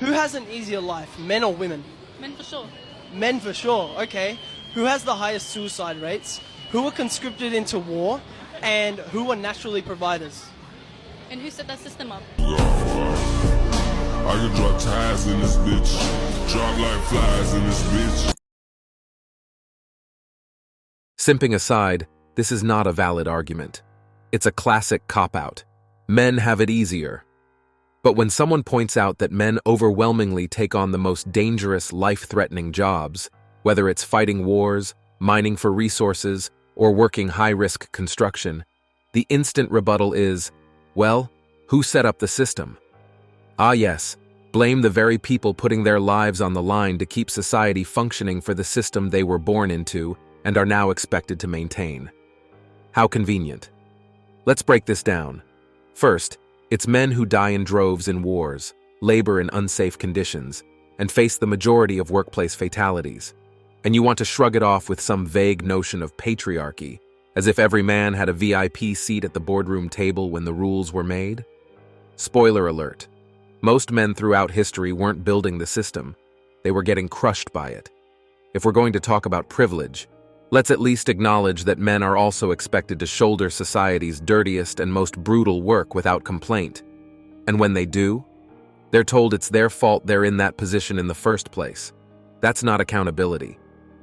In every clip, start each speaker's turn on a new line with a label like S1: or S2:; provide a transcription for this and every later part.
S1: Who has an easier life, men or women?
S2: Men for sure.
S1: Men for sure, okay. Who has the highest suicide rates? Who were conscripted into war? And who were naturally providers?
S2: And who set that system up?
S3: I can drop ties in this bitch. Drop like flies in this bitch.
S4: Simping aside, this is not a valid argument. It's a classic cop-out. Men have it easier. But when someone points out that men overwhelmingly take on the most dangerous, life-threatening jobs, whether it's fighting wars, mining for resources, or working high-risk construction, the instant rebuttal is, well, who set up the system? Ah yes, blame the very people putting their lives on the line to keep society functioning for the system they were born into and are now expected to maintain. How convenient. Let's break this down. First, it's men who die in droves in wars, labor in unsafe conditions, and face the majority of workplace fatalities. And you want to shrug it off with some vague notion of patriarchy, as if every man had a VIP seat at the boardroom table when the rules were made? Spoiler alert. Most men throughout history weren't building the system. They were getting crushed by it. If we're going to talk about privilege, let's at least acknowledge that men are also expected to shoulder society's dirtiest and most brutal work without complaint. And when they do, they're told it's their fault they're in that position in the first place. That's not accountability.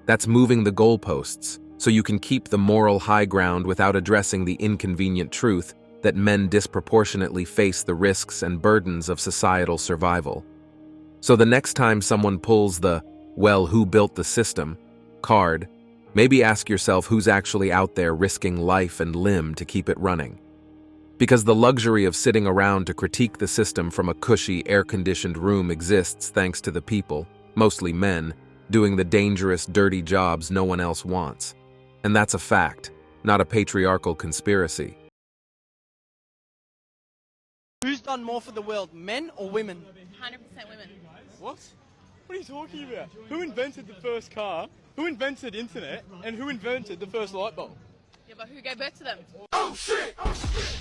S4: That's moving the goalposts so you can keep the moral high ground without addressing the inconvenient truth that men disproportionately face the risks and burdens of societal survival. So the next time someone pulls the, well, who built the system card, maybe ask yourself who's actually out there risking life and limb to keep it running. Because the luxury of sitting around to critique the system from a cushy, air-conditioned room exists thanks to the people, mostly men, doing the dangerous, dirty jobs no one else wants. And that's a fact, not a patriarchal conspiracy.
S1: Who's done more for the world, men or women?
S2: 100% women.
S5: What? What are you talking about? Who invented the first car? Who invented internet? And who invented the first light bulb?
S2: Yeah, but who gave birth to them?
S3: Oh shit! Oh shit!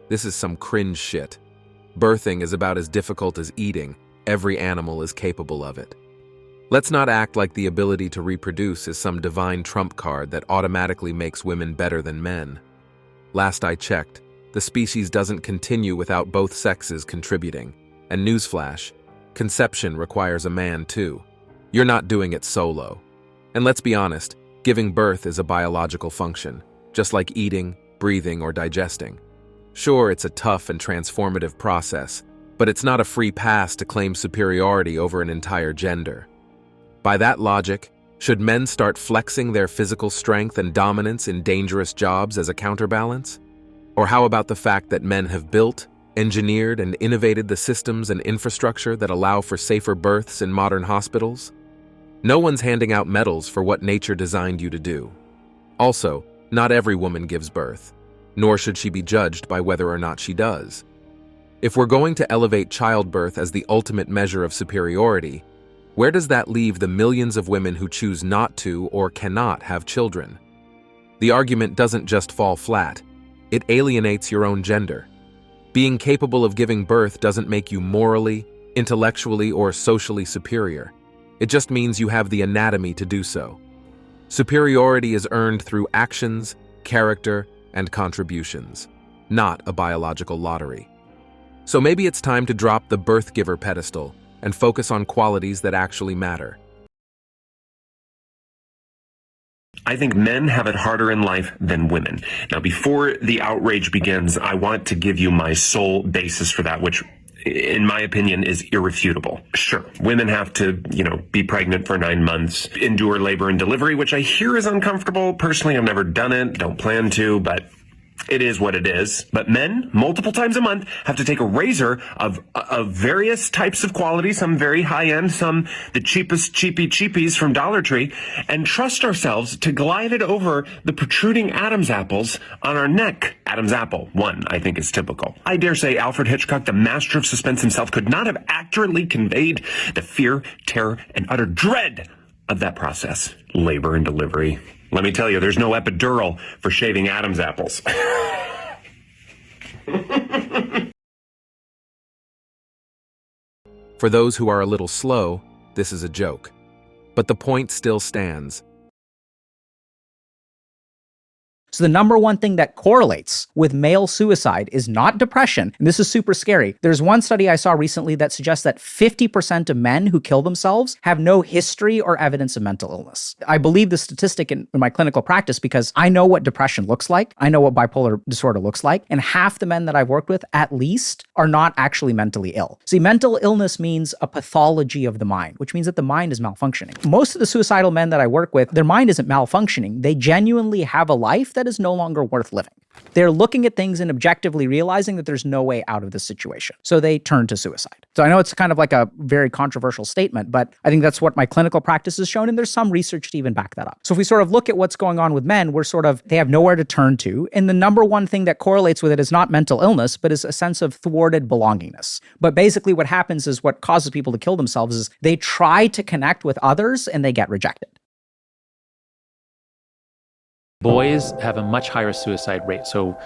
S4: This is some cringe shit. Birthing is about as difficult as eating. Every animal is capable of it. Let's not act like the ability to reproduce is some divine trump card that automatically makes women better than men. Last I checked, the species doesn't continue without both sexes contributing. And newsflash, conception requires a man too. You're not doing it solo. And let's be honest, giving birth is a biological function, just like eating, breathing, or digesting. Sure, it's a tough and transformative process, but it's not a free pass to claim superiority over an entire gender. By that logic, should men start flexing their physical strength and dominance in dangerous jobs as a counterbalance? Or how about the fact that men have built, engineered, and innovated the systems and infrastructure that allow for safer births in modern hospitals? No one's handing out medals for what nature designed you to do. Also, not every woman gives birth, nor should she be judged by whether or not she does. If we're going to elevate childbirth as the ultimate measure of superiority, where does that leave the millions of women who choose not to or cannot have children? The argument doesn't just fall flat, it alienates your own gender. Being capable of giving birth doesn't make you morally, intellectually, or socially superior. It just means you have the anatomy to do so. Superiority is earned through actions, character, and contributions, not a biological lottery. So maybe it's time to drop the birth giver pedestal and focus on qualities that actually matter.
S6: I think men have it harder in life than women. Now, before the outrage begins, I want to give you my sole basis for that, which, in my opinion, is irrefutable. Sure, women have to, be pregnant for 9 months, endure labor and delivery, which I hear is uncomfortable. Personally, I've never done it, don't plan to, but it is what it is. But men, multiple times a month, have to take a razor of various types of quality, some very high-end, some the cheapest cheapies from Dollar Tree, and trust ourselves to glide it over the protruding Adam's apples on our neck. Adam's apple, one, I think is typical. I dare say Alfred Hitchcock, the master of suspense himself, could not have accurately conveyed the fear, terror, and utter dread of that process. Labor and delivery. Let me tell you, there's no epidural for shaving Adam's apples.
S4: For those who are a little slow, this is a joke. But the point still stands.
S7: So the number one thing that correlates with male suicide is not depression. And this is super scary. There's one study I saw recently that suggests that 50% of men who kill themselves have no history or evidence of mental illness. I believe the statistic in my clinical practice because I know what depression looks like. I know what bipolar disorder looks like. And half the men that I've worked with, at least, are not actually mentally ill. See, mental illness means a pathology of the mind, which means that the mind is malfunctioning. Most of the suicidal men that I work with, their mind isn't malfunctioning. They genuinely have a life that is no longer worth living. They're looking at things and objectively realizing that there's no way out of this situation. So they turn to suicide. So I know it's kind of like a very controversial statement, but I think that's what my clinical practice has shown, and there's some research to even back that up. So if we sort of look at what's going on with men, they have nowhere to turn to, and the number one thing that correlates with it is not mental illness, but is a sense of thwarted belongingness. But basically what happens is what causes people to kill themselves is they try to connect with others and they get rejected.
S8: Boys have a much higher suicide rate. So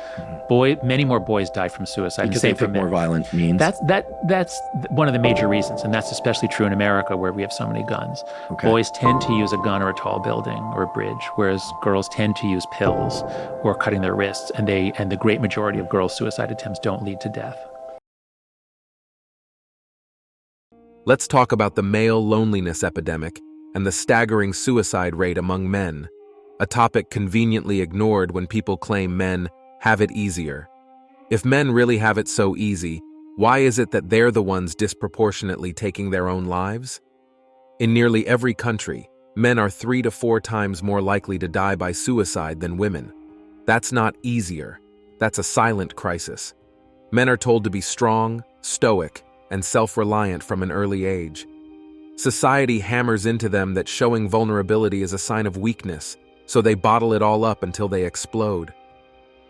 S8: many more boys die from suicide.
S9: Because they pick more violent means?
S8: That's one of the major reasons, and that's especially true in America where we have so many guns.
S9: Okay.
S8: Boys tend to use a gun or a tall building or a bridge, whereas girls tend to use pills or cutting their wrists, and the great majority of girls' suicide attempts don't lead to death.
S4: Let's talk about the male loneliness epidemic and the staggering suicide rate among men, a topic conveniently ignored when people claim men have it easier. If men really have it so easy, why is it that they're the ones disproportionately taking their own lives? In nearly every country, men are 3 to 4 times more likely to die by suicide than women. That's not easier. That's a silent crisis. Men are told to be strong, stoic, and self-reliant from an early age. Society hammers into them that showing vulnerability is a sign of weakness, so they bottle it all up until they explode.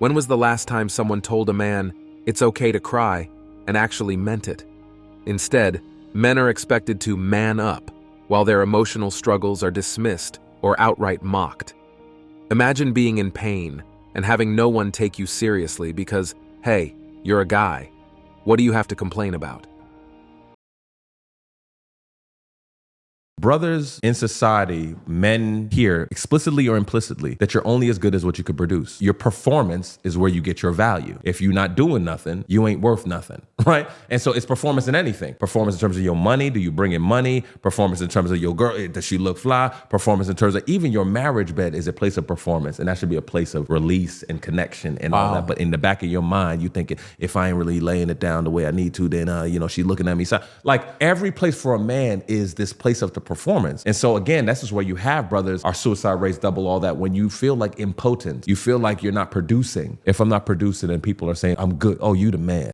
S4: When was the last time someone told a man, "It's okay to cry," and actually meant it? Instead, men are expected to man up, while their emotional struggles are dismissed or outright mocked. Imagine being in pain and having no one take you seriously because, hey, you're a guy. What do you have to complain about?
S10: Brothers in society, men hear explicitly or implicitly that you're only as good as what you could produce. Your performance is where you get your value. If you're not doing nothing, you ain't worth nothing, right? And so it's performance in anything. Performance in terms of your money. Do you bring in money? Performance in terms of your girl. Does she look fly? Performance in terms of even your marriage bed is a place of performance. And that should be a place of release and connection and all that. But in the back of your mind, you thinking, if I ain't really laying it down the way I need to, then, she looking at me. So, like every place for a man is this place of the performance. And so again, this is where you have brothers, our suicide rates double, all that. When you feel like impotent, you feel like you're not producing. If I'm not producing and people are saying, I'm good. Oh, you the man.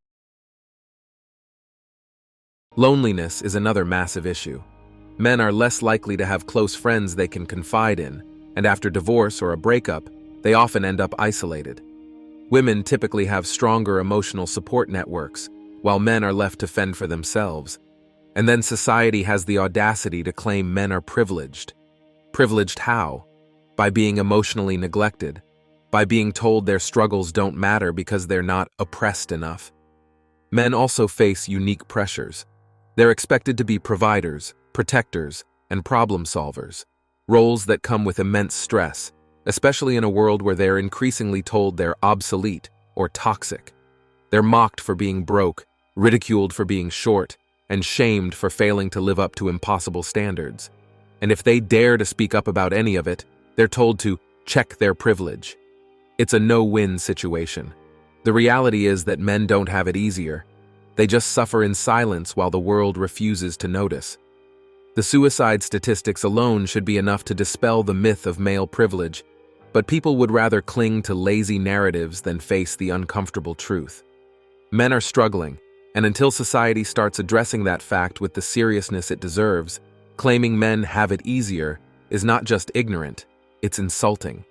S4: Loneliness is another massive issue. Men are less likely to have close friends they can confide in, and after divorce or a breakup, they often end up isolated. Women typically have stronger emotional support networks, while men are left to fend for themselves. And then society has the audacity to claim men are privileged. Privileged how? By being emotionally neglected, by being told their struggles don't matter because they're not oppressed enough. Men also face unique pressures. They're expected to be providers, protectors, and problem solvers, roles that come with immense stress, especially in a world where they're increasingly told they're obsolete or toxic. They're mocked for being broke, ridiculed for being short, and shamed for failing to live up to impossible standards. And if they dare to speak up about any of it, they're told to check their privilege. It's a no-win situation. The reality is that men don't have it easier. They just suffer in silence while the world refuses to notice. The suicide statistics alone should be enough to dispel the myth of male privilege, but people would rather cling to lazy narratives than face the uncomfortable truth. Men are struggling, and until society starts addressing that fact with the seriousness it deserves, claiming men have it easier is not just ignorant, it's insulting.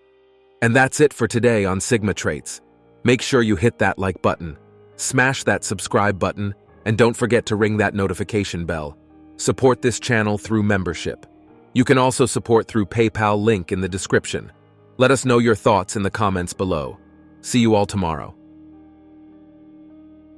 S4: And that's it for today on Sigma Traits. Make sure you hit that like button, smash that subscribe button, and don't forget to ring that notification bell. Support this channel through membership. You can also support through PayPal link in the description. Let us know your thoughts in the comments below. See you all tomorrow.